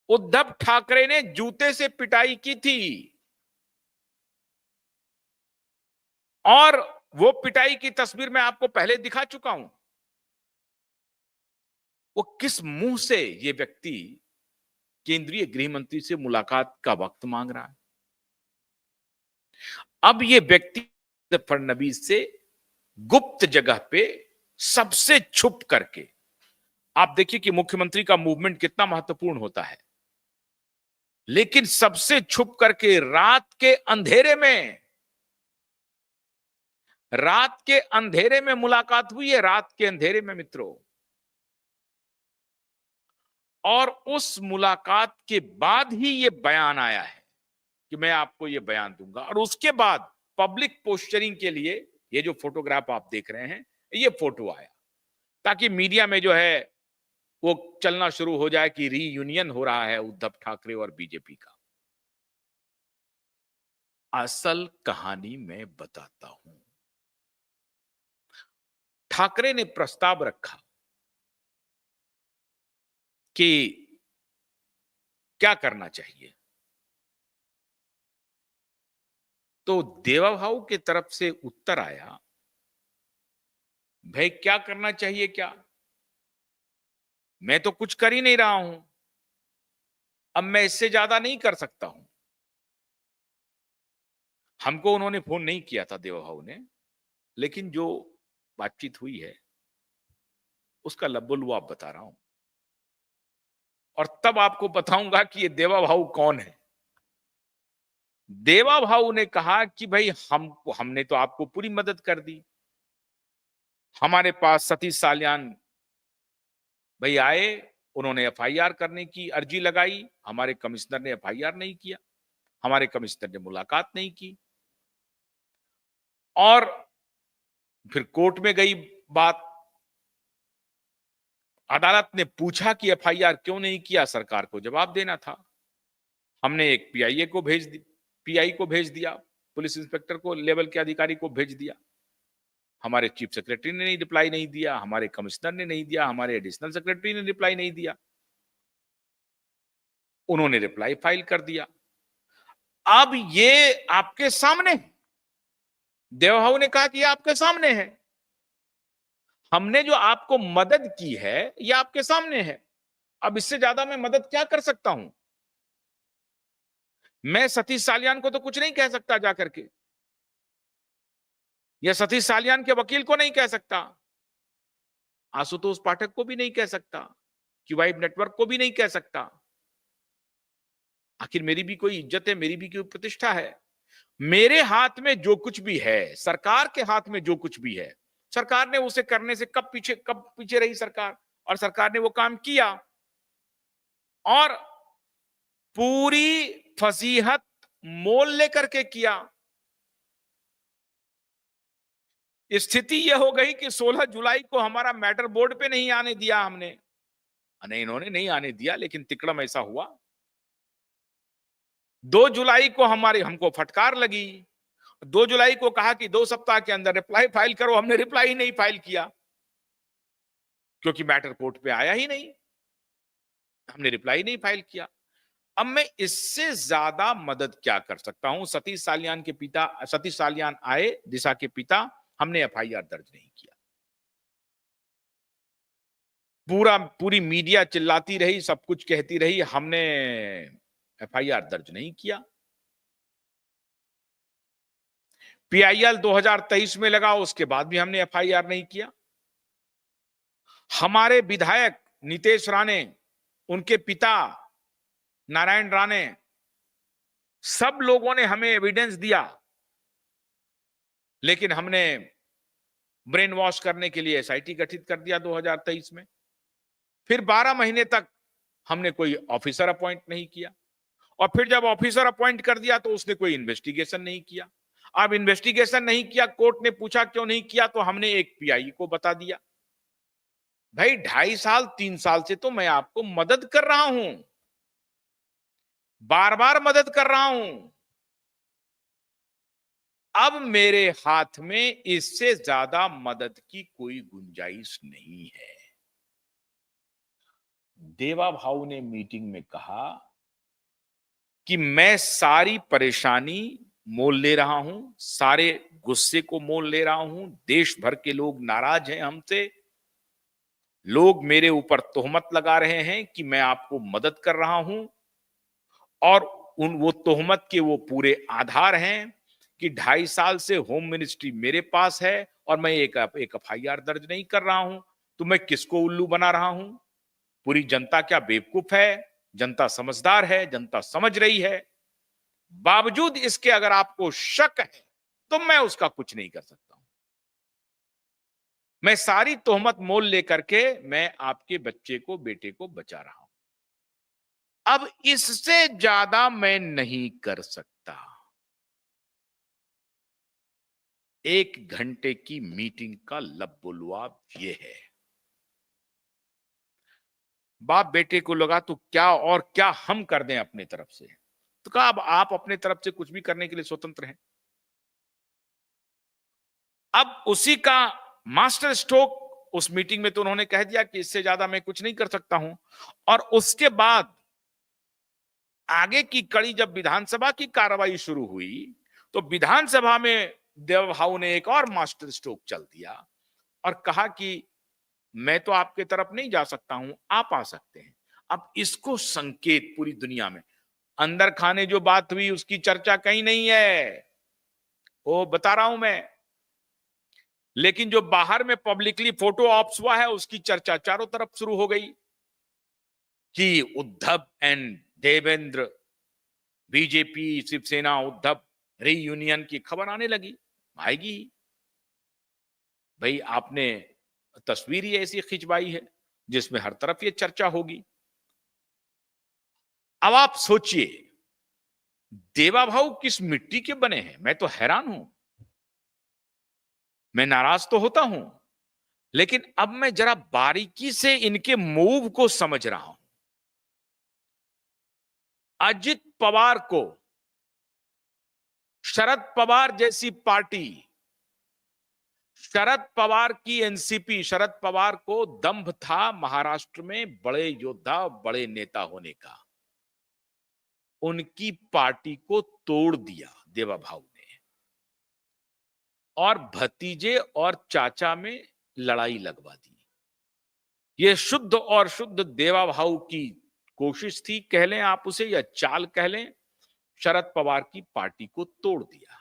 उद्धव ठाकरे ने जूते से पिटाई की थी और वो पिटाई की तस्वीर मैं आपको पहले दिखा चुका हूं। वो किस मुंह से ये व्यक्ति केंद्रीय गृह मंत्री से मुलाकात का वक्त मांग रहा है। अब ये व्यक्ति फडणवीस से गुप्त जगह पे सबसे छुप करके, आप देखिए कि मुख्यमंत्री का मूवमेंट कितना महत्वपूर्ण होता है, लेकिन सबसे छुप करके रात के अंधेरे में मुलाकात हुई है, रात के अंधेरे में मित्रों। और उस मुलाकात के बाद ही ये बयान आया है कि मैं आपको ये बयान दूंगा, और उसके बाद पब्लिक पोस्चरिंग के लिए ये जो फोटोग्राफ आप देख रहे हैं, ये फोटो आया ताकि मीडिया में जो है वो चलना शुरू हो जाए कि रीयूनियन हो रहा है उद्धव ठाकरे और बीजेपी का। असल कहानी मैं बताता हूं। ठाकरे ने प्रस्ताव रखा कि क्या करना चाहिए, तो देवाभाऊ की तरफ से उत्तर आया, भाई क्या करना चाहिए, क्या, मैं तो कुछ कर ही नहीं रहा हूं, अब मैं इससे ज्यादा नहीं कर सकता हूं। हमको उन्होंने फोन नहीं किया था देवाभाऊ ने, लेकिन जो बातचीत हुई है उसका लबोलुआब बता रहा हूं, और तब आपको बताऊंगा कि ये देवाभाऊ कौन है। देवाभाऊ ने कहा कि भाई हमने तो आपको पूरी मदद कर दी, हमारे पास सतीश साल्यान भाई आए, उन्होंने एफआईआर करने की अर्जी लगाई, हमारे कमिश्नर ने एफआईआर नहीं किया, हमारे कमिश्नर ने मुलाकात नहीं की, और फिर कोर्ट में गई बात, अदालत ने पूछा कि एफआईआर क्यों नहीं किया, सरकार को जवाब देना था। हमने एक पीआई को भेज दिया, पुलिस इंस्पेक्टर को, लेवल के अधिकारी को भेज दिया, हमारे चीफ सेक्रेटरी ने रिप्लाई नहीं दिया, हमारे कमिश्नर ने नहीं दिया, हमारे एडिशनल सेक्रेटरी ने रिप्लाई नहीं दिया, उन्होंने रिप्लाई फाइल कर दिया। अब ये आपके सामने, देवभाऊ ने कहा कि ये आपके सामने है, हमने जो आपको मदद की है ये आपके सामने है, अब इससे ज्यादा मैं मदद क्या कर सकता हूं। मैं सतीश साल्यान को तो कुछ नहीं कह सकता जाकर के, या सतीश साल्यान के वकील को नहीं कह सकता, आशुतोष पाठक को भी नहीं कह सकता, क्यूवाइब नेटवर्क को भी नहीं कह सकता। आखिर मेरी भी कोई इज्जत है, मेरी भी कोई प्रतिष्ठा है। मेरे हाथ में जो कुछ भी है, सरकार के हाथ में जो कुछ भी है, सरकार ने उसे करने से कब पीछे रही सरकार, और सरकार ने वो काम किया, और पूरी फसीहत मोल लेकर के किया। स्थिति यह हो गई कि 16 जुलाई को हमारा मैटर बोर्ड पे नहीं आने दिया हमने, नहीं इन्होंने नहीं आने दिया, लेकिन तिकड़म ऐसा हुआ। 2 जुलाई को हमको फटकार लगी, 2 जुलाई को कहा कि 2 सप्ताह के अंदर रिप्लाई फाइल करो, हमने रिप्लाई ही नहीं फाइल किया, क्योंकि मैटर कोर्ट पे आया ही नहीं, हमने रिप्लाई नहीं फाइल किया। अब मैं इससे ज्यादा मदद क्या कर सकता हूं। सतीश साल्यान आए, दिशा के पिता, हमने एफआईआर दर्ज नहीं किया, पूरी मीडिया चिल्लाती रही, सब कुछ कहती रही, हमने एफआईआर दर्ज नहीं किया। पीआईएल 2023 में लगा, उसके बाद भी हमने एफआईआर नहीं किया। हमारे विधायक नितेश राणे, उनके पिता नारायण राणे, सब लोगों ने हमें एविडेंस दिया, लेकिन हमने ब्रेन वॉश करने के लिए एसआईटी गठित कर दिया 2023 में। फिर 12 महीने तक हमने कोई ऑफिसर अपॉइंट नहीं किया, और फिर जब ऑफिसर अपॉइंट कर दिया तो उसने कोई इन्वेस्टिगेशन नहीं किया। अब इन्वेस्टिगेशन नहीं किया, कोर्ट ने पूछा क्यों नहीं किया, तो हमने एक पीआई को बता दिया। भाई 2.5 साल 3 साल से तो मैं आपको मदद कर रहा हूं, बार बार मदद कर रहा हूं, अब मेरे हाथ में इससे ज्यादा मदद की कोई गुंजाइश नहीं है। देवा भाऊ ने मीटिंग में कहा कि मैं सारी परेशानी मोल ले रहा हूं, सारे गुस्से को मोल ले रहा हूं, देश भर के लोग नाराज हैं हमसे, लोग मेरे ऊपर तोहमत लगा रहे हैं कि मैं आपको मदद कर रहा हूं, और वो तोहमत के वो पूरे आधार हैं कि 2.5 साल से होम मिनिस्ट्री मेरे पास है और मैं एक एफआईआर दर्ज नहीं कर रहा हूं। तो मैं किसको उल्लू बना रहा हूं? पूरी जनता क्या बेवकूफ है? जनता समझदार है, जनता समझ रही है। बावजूद इसके अगर आपको शक है तो मैं उसका कुछ नहीं कर सकता हूं। मैं सारी तोहमत मोल लेकर के मैं आपके बच्चे को, बेटे को बचा रहा हूं। अब इससे ज्यादा मैं नहीं कर सकता। 1 घंटे की मीटिंग का लबोलुआब ये है। बाप बेटे को लगा तो क्या और क्या हम कर दें अपने तरफ से, तो कहा अब आप अपने तरफ से कुछ भी करने के लिए स्वतंत्र हैं। अब उसी का मास्टर स्ट्रोक उस मीटिंग में तो उन्होंने कह दिया कि इससे ज्यादा मैं कुछ नहीं कर सकता हूं। और उसके बाद आगे की कड़ी जब विधानसभा की कार्रवाई शुरू हुई तो विधानसभा में देवभाऊ ने एक और मास्टर स्ट्रोक चल दिया और कहा कि मैं तो आपके तरफ नहीं जा सकता हूं, आप आ सकते हैं। अब इसको संकेत पूरी दुनिया में, अंदर खाने जो बात हुई उसकी चर्चा कहीं नहीं है, वो बता रहा हूं मैं, लेकिन जो बाहर में पब्लिकली फोटो ऑप्स हुआ है उसकी चर्चा चारों तरफ शुरू हो गई कि Uddhav and Devendra, BJP Shiv Sena Uddhav reunion की खबर आने लगी, आएगी ही। भाई आपने तस्वीर ही ऐसी खिंचवाई है जिसमें हर तरफ ये चर्चा होगी। अब आप सोचिए देवा भाऊ किस मिट्टी के बने हैं। मैं तो हैरान हूं, मैं नाराज तो होता हूं, लेकिन अब मैं जरा बारीकी से इनके मूव को समझ रहा हूं। अजित पवार को शरद पवार जैसी पार्टी, शरद पवार की एनसीपी, शरद पवार को दंभ था महाराष्ट्र में बड़े योद्धा, बड़े नेता होने का, उनकी पार्टी को तोड़ दिया देवा भाऊ ने और भतीजे और चाचा में लड़ाई लगवा दी। यह शुद्ध और शुद्ध देवा भाऊ की कोशिश थी, कह लें आप उसे, या चाल कह लें। शरद पवार की पार्टी को तोड़ दिया।